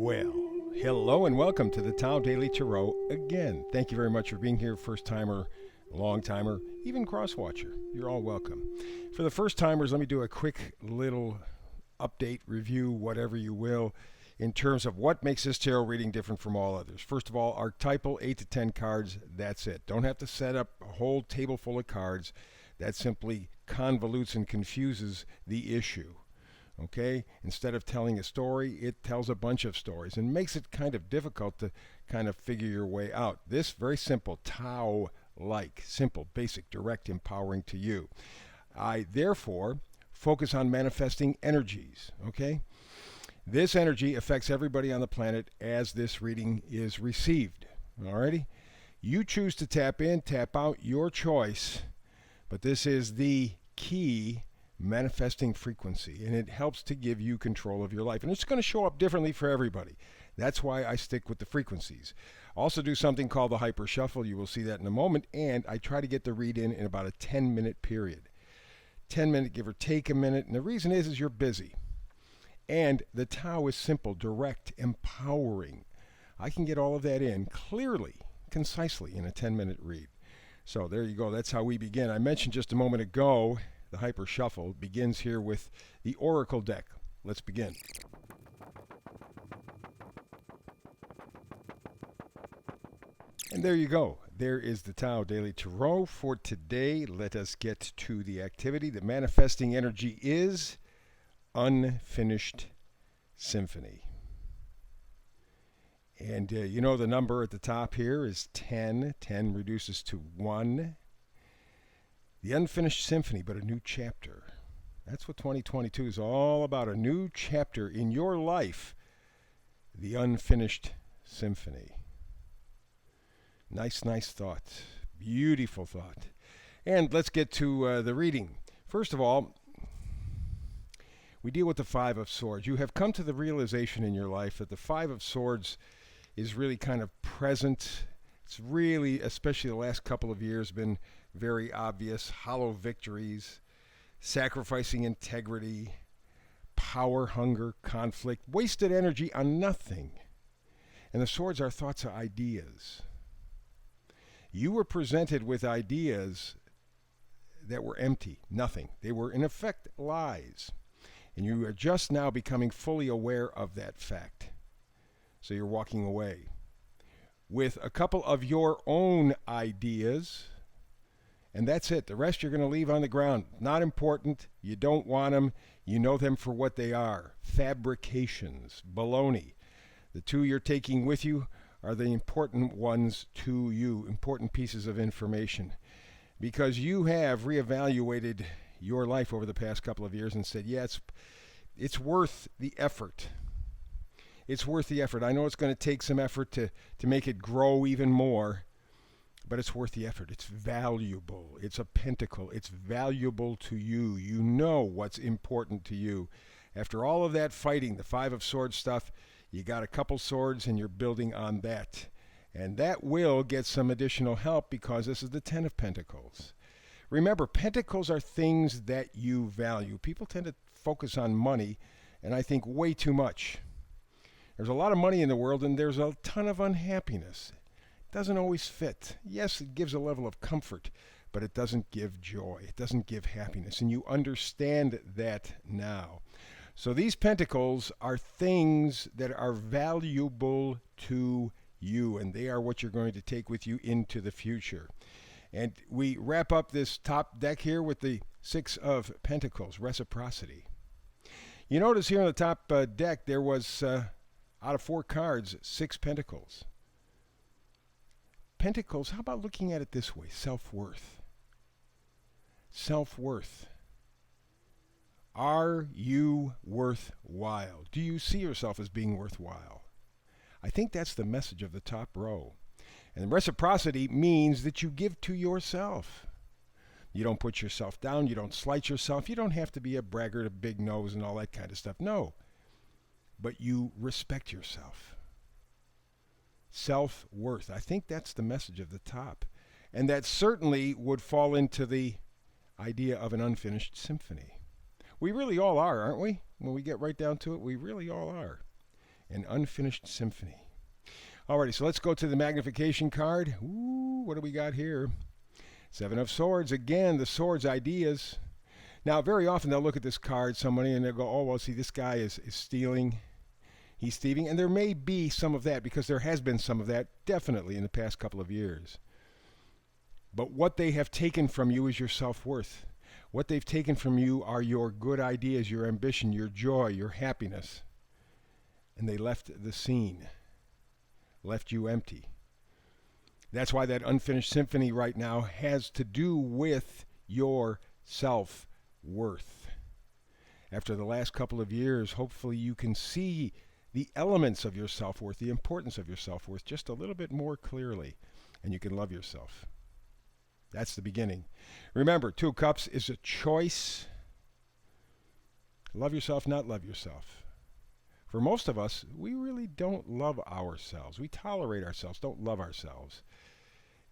Well, hello and welcome to the Tao Daily Tarot again. Thank you very much for being here, first timer, long timer, even cross watcher. You're all welcome. For the first timers, let me do a quick little update, review, whatever you will, in terms of what makes this tarot reading different from all others. First of all, archetypal 8 to 10 cards, that's it. Don't have to set up a whole table full of cards. That simply convolutes and confuses the issue. Okay? Instead of telling a story, it tells a bunch of stories and makes it kind of difficult to kind of figure your way out. This, very simple, Tao-like, simple, basic, direct, empowering to you. I, therefore, focus on manifesting energies, okay? This energy affects everybody on the planet as this reading is received, alrighty? You choose to tap in, tap out, your choice, but this is the key manifesting frequency, and it helps to give you control of your life. And it's going to show up differently for everybody. That's why I stick with the frequencies. Also do something called the hyper shuffle. You will see that in a moment. And I try to get the read in about a 10-minute period. 10-minute, give or take a minute. And the reason is you're busy. And the Tao is simple, direct, empowering. I can get all of that in clearly, concisely in a 10-minute read. So there you go. That's how we begin. I mentioned just a moment ago, the Hyper Shuffle begins here with the Oracle deck. Let's begin. And there you go. There is the Tao Daily Tarot for today. Let us get to the activity. The manifesting energy is Unfinished Symphony. And you know the number at the top here is 10. 10 reduces to 1. The unfinished symphony, but a new chapter. That's what 2022 is all about, a new chapter in your life. The unfinished symphony. Nice thought. Beautiful thought. And let's get to the reading. First of all, we deal with the Five of Swords. You have come to the realization in your life that the Five of Swords is really kind of present. It's really, especially the last couple of years, been very obvious. Hollow victories, sacrificing integrity, power hunger, conflict, wasted energy on nothing. And the swords are thoughts or ideas. You were presented with ideas that were empty, nothing. They were, in effect, lies. And you are just now becoming fully aware of that fact. So you're walking away with a couple of your own ideas, and that's it. The rest you're going to leave on the ground. Not important. You don't want them. You know them for what they are. Fabrications, baloney. The two you're taking with you are the important ones to you, important pieces of information. Because you have reevaluated your life over the past couple of years and said, yeah, it's worth the effort. It's worth the effort. I know it's going to take some effort to make it grow even more, but it's worth the effort. It's valuable. It's a pentacle. It's valuable to you. You know what's important to you. After all of that fighting, the Five of Swords stuff, you got a couple swords and you're building on that. And that will get some additional help because this is the Ten of Pentacles. Remember, pentacles are things that you value. People tend to focus on money, and I think way too much. There's a lot of money in the world, and there's a ton of unhappiness. It doesn't always fit. Yes, it gives a level of comfort, but it doesn't give joy. It doesn't give happiness, and you understand that now. So these pentacles are things that are valuable to you, and they are what you're going to take with you into the future. And we wrap up this top deck here with the Six of Pentacles, reciprocity. You notice here on the top deck there was, out of 4 cards, 6 pentacles. Pentacles, how about looking at it this way? Self-worth. Self-worth. Are you worthwhile? Do you see yourself as being worthwhile? I think that's the message of the top row. And reciprocity means that you give to yourself. You don't put yourself down. You don't slight yourself. You don't have to be a braggart, a big nose, and all that kind of stuff. No. But you respect yourself. Self-worth. I think that's the message of the top. And that certainly would fall into the idea of an unfinished symphony. We really all are, aren't we? When we get right down to it, we really all are. An unfinished symphony. Alrighty, so let's go to the magnification card. Ooh, what do we got here? Seven of Swords. Again, the swords ideas. Now, very often they'll look at this card, somebody, and they'll go, oh, well, see, this guy is stealing. He's thieving. And there may be some of that, because there has been some of that, definitely, in the past couple of years. But what they have taken from you is your self-worth. What they've taken from you are your good ideas, your ambition, your joy, your happiness. And they left the scene, left you empty. That's why that unfinished symphony right now has to do with your self-worth. After the last couple of years, hopefully you can see the elements of your self-worth, the importance of your self-worth just a little bit more clearly, and you can love yourself. That's the beginning. Remember, 2 cups is a choice. Love yourself, not love yourself. For most of us, we really don't love ourselves. We tolerate ourselves, don't love ourselves.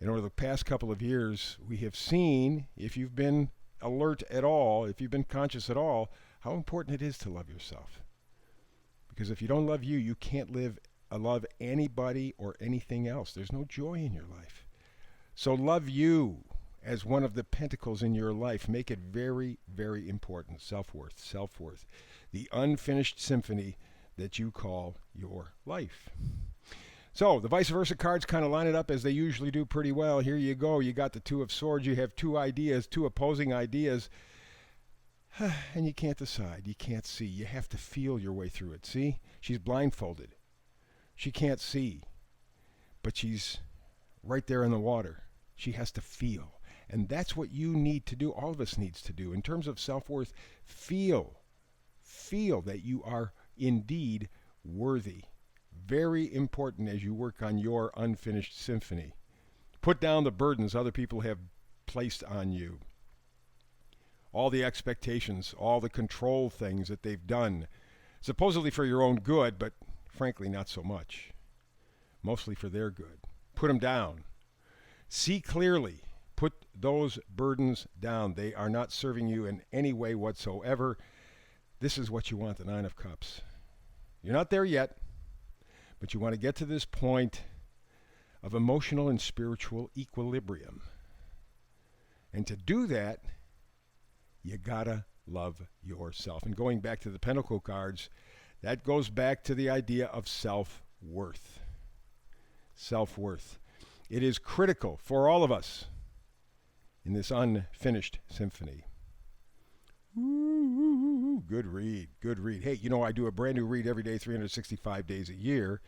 And over the past couple of years, we have seen, if you've been alert at all, if you've been conscious at all, how important it is to love yourself. Because if you don't love you, you can't love anybody or anything else. There's no joy in your life. So love you as one of the pentacles in your life. Make it very, very important. Self-worth, self-worth. The unfinished symphony that you call your life. So the vice versa cards kind of line it up as they usually do pretty well. Here you go. You got the 2 of Swords. You have 2 ideas, 2 opposing ideas. And you can't decide. You can't see. You have to feel your way through it. See? She's blindfolded. She can't see. But she's right there in the water. She has to feel. And that's what you need to do. All of us needs to do. In terms of self-worth, feel that you are indeed worthy. Very important as you work on your unfinished symphony. Put down the burdens other people have placed on you. All the expectations, all the control things that they've done, supposedly for your own good, but frankly not so much. Mostly for their good. Put them down. See clearly. Put those burdens down. They are not serving you in any way whatsoever. This is what you want, the 9 of Cups. You're not there yet, but you want to get to this point of emotional and spiritual equilibrium. And to do that, you gotta love yourself. And going back to the Pentacle cards, that goes back to the idea of self-worth. Self-worth. It is critical for all of us in this unfinished symphony. Ooh, good read, good read. Hey, you know, I do a brand new read every day, 365 days a year.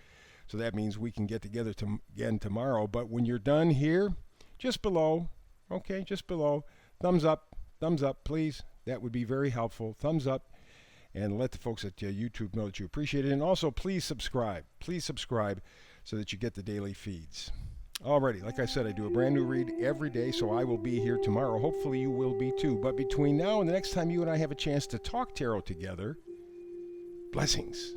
So that means we can get together again tomorrow. But when you're done here, just below, okay, just below, thumbs up, please. That would be very helpful. Thumbs up, and let the folks at YouTube know that you appreciate it. And also, please subscribe. Please subscribe so that you get the daily feeds. Alrighty, like I said, I do a brand new read every day, so I will be here tomorrow. Hopefully you will be too. But between now and the next time you and I have a chance to talk tarot together, blessings.